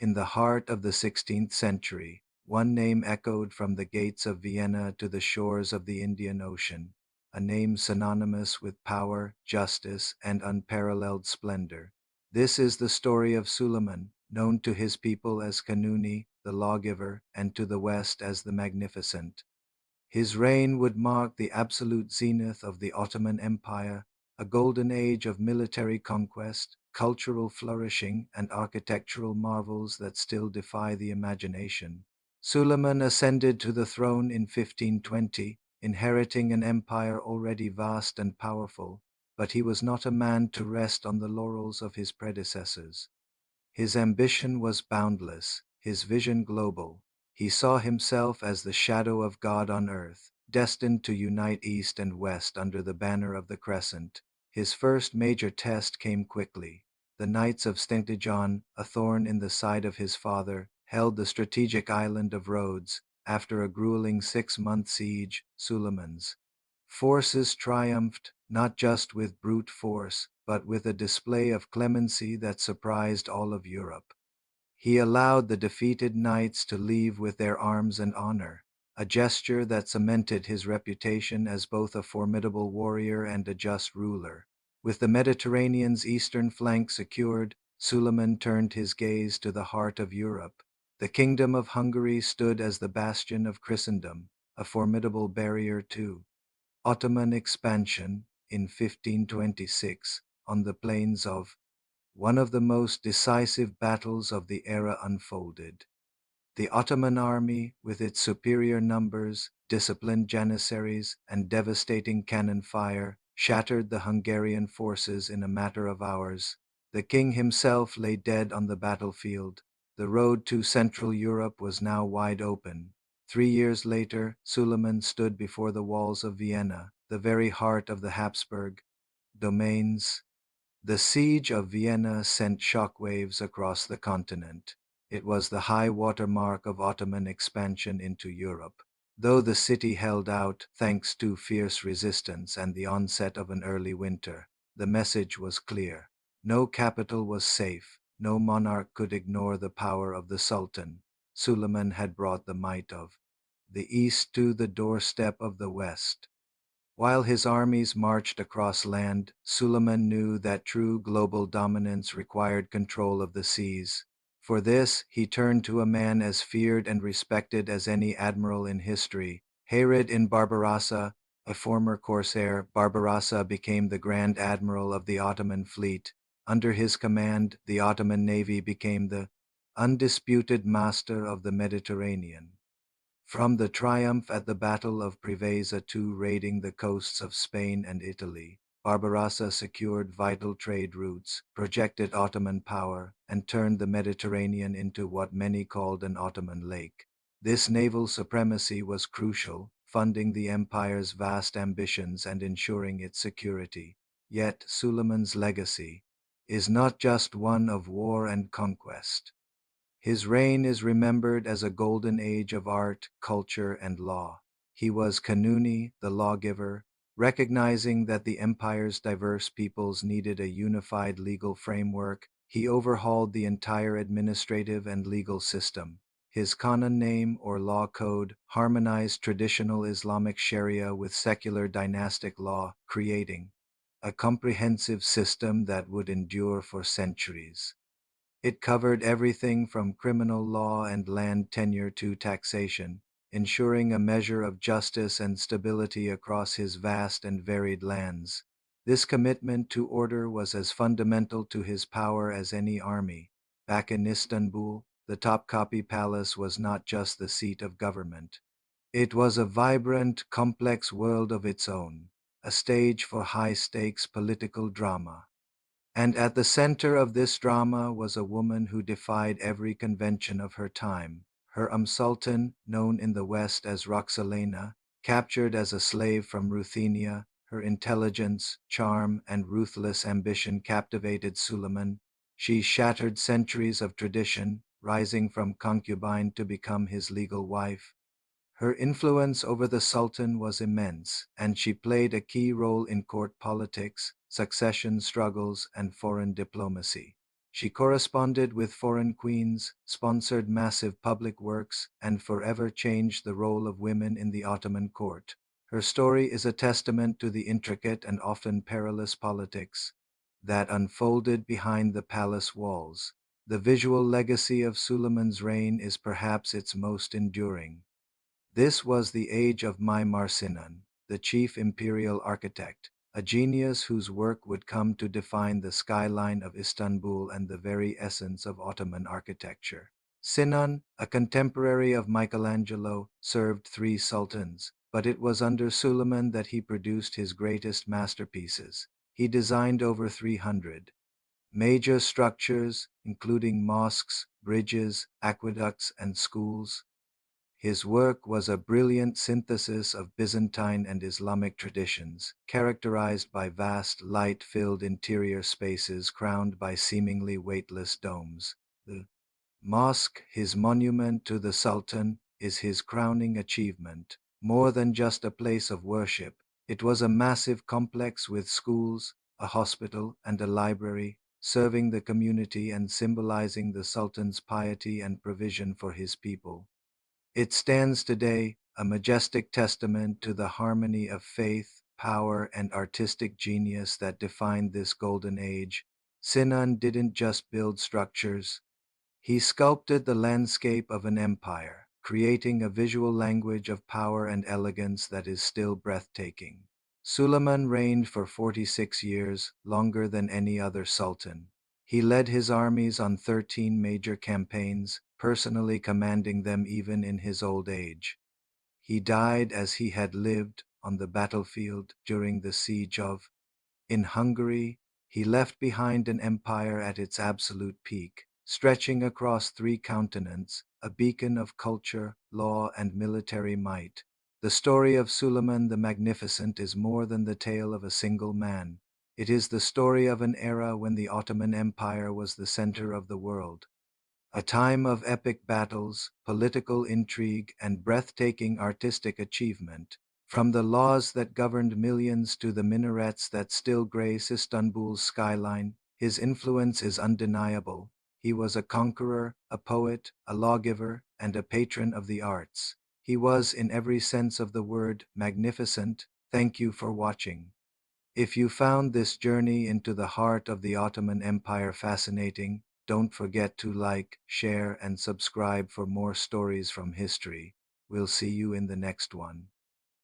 In the heart of the 16th century, one name echoed from the gates of Vienna to the shores of the Indian Ocean, a name synonymous with power, justice, and unparalleled splendor. This is the story of Suleiman, known to his people as Kanuni, the lawgiver, and to the West as the Magnificent. His reign would mark the absolute zenith of the Ottoman Empire, a golden age of military conquest, cultural flourishing, and architectural marvels that still defy the imagination. Suleiman ascended to the throne in 1520, inheriting an empire already vast and powerful, but he was not a man to rest on the laurels of his predecessors. His ambition was boundless, his vision global. He saw himself as the shadow of God on earth, destined to unite East and West under the banner of the Crescent. His first major test came quickly. The Knights of Stintagon, a thorn in the side of his father, held the strategic island of Rhodes. After a grueling 6-month siege, Suleiman's forces triumphed, not just with brute force, but with a display of clemency that surprised all of Europe. He allowed the defeated knights to leave with their arms and honor, a gesture that cemented his reputation as both a formidable warrior and a just ruler. With the Mediterranean's eastern flank secured, Suleiman turned his gaze to the heart of Europe. The Kingdom of Hungary stood as the bastion of Christendom, a formidable barrier to Ottoman expansion in 1526 on the plains of one of the most decisive battles of the era unfolded. The Ottoman army, with its superior numbers, disciplined janissaries, and devastating cannon fire, shattered the Hungarian forces in a matter of hours. The king himself lay dead on the battlefield. The road to Central Europe was now wide open. 3 years later, Suleiman stood before the walls of Vienna, the very heart of the Habsburg domains. The siege of Vienna sent shockwaves across the continent. It was the high water mark of Ottoman expansion into Europe. Though the city held out, thanks to fierce resistance and the onset of an early winter, the message was clear. No capital was safe. No monarch could ignore the power of the Sultan. Suleiman had brought the might of the East to the doorstep of the West. While his armies marched across land, Suleiman knew that true global dominance required control of the seas. For this, he turned to a man as feared and respected as any admiral in history, Hayred Barbarossa, a former corsair. Barbarossa became the Grand Admiral of the Ottoman fleet. Under his command, the Ottoman navy became the undisputed master of the Mediterranean. From the triumph at the Battle of Preveza to raiding the coasts of Spain and Italy, Barbarossa secured vital trade routes, projected Ottoman power, and turned the Mediterranean into what many called an Ottoman lake. This naval supremacy was crucial, funding the empire's vast ambitions and ensuring its security. Yet Suleiman's legacy is not just one of war and conquest. His reign is remembered as a golden age of art, culture, and law. He was Kanuni, the lawgiver, recognizing that the empire's diverse peoples needed a unified legal framework. He overhauled the entire administrative and legal system. His Qanon name or law code harmonized traditional Islamic Sharia with secular dynastic law, creating a comprehensive system that would endure for centuries. It covered everything from criminal law and land tenure to taxation, ensuring a measure of justice and stability across his vast and varied lands. This commitment to order was as fundamental to his power as any army. Back in Istanbul, the Topkapi Palace was not just the seat of government. It was a vibrant, complex world of its own, a stage for high-stakes political drama. And at the center of this drama was a woman who defied every convention of her time. Hurrem Sultan, known in the West as Roxalana, captured as a slave from Ruthenia, her intelligence, charm, and ruthless ambition captivated Suleiman. She shattered centuries of tradition, rising from concubine to become his legal wife. Her influence over the Sultan was immense, and she played a key role in court politics, succession struggles, and foreign diplomacy. She corresponded with foreign queens, sponsored massive public works, and forever changed the role of women in the Ottoman court. Her story is a testament to the intricate and often perilous politics that unfolded behind the palace walls. The visual legacy of Suleiman's reign is perhaps its most enduring. This was the age of Mimar Sinan, the chief imperial architect, a genius whose work would come to define the skyline of Istanbul and the very essence of Ottoman architecture. Sinan, a contemporary of Michelangelo, served three sultans, but it was under Suleiman that he produced his greatest masterpieces. He designed over 300 major structures, including mosques, bridges, aqueducts, and schools. His work was a brilliant synthesis of Byzantine and Islamic traditions, characterized by vast, light-filled interior spaces crowned by seemingly weightless domes. The mosque, his monument to the Sultan, is his crowning achievement. More than just a place of worship, it was a massive complex with schools, a hospital, and a library, serving the community and symbolizing the Sultan's piety and provision for his people. It stands today, a majestic testament to the harmony of faith, power, and artistic genius that defined this golden age. Sinan didn't just build structures, he sculpted the landscape of an empire, creating a visual language of power and elegance that is still breathtaking. Suleiman reigned for 46 years, longer than any other sultan. He led his armies on 13 major campaigns, personally commanding them even in his old age. He died as he had lived, on the battlefield during the siege of. In Hungary, he left behind an empire at its absolute peak, stretching across 3 continents, a beacon of culture, law, and military might. The story of Suleiman the Magnificent is more than the tale of a single man. It is the story of an era when the Ottoman Empire was the center of the world. A time of epic battles, political intrigue, and breathtaking artistic achievement. From the laws that governed millions to the minarets that still grace Istanbul's skyline, his influence is undeniable. He was a conqueror, a poet, a lawgiver, and a patron of the arts. He was, in every sense of the word, magnificent. Thank you for watching. If you found this journey into the heart of the Ottoman Empire fascinating, don't forget to like, share, and subscribe for more stories from history. We'll see you in the next one.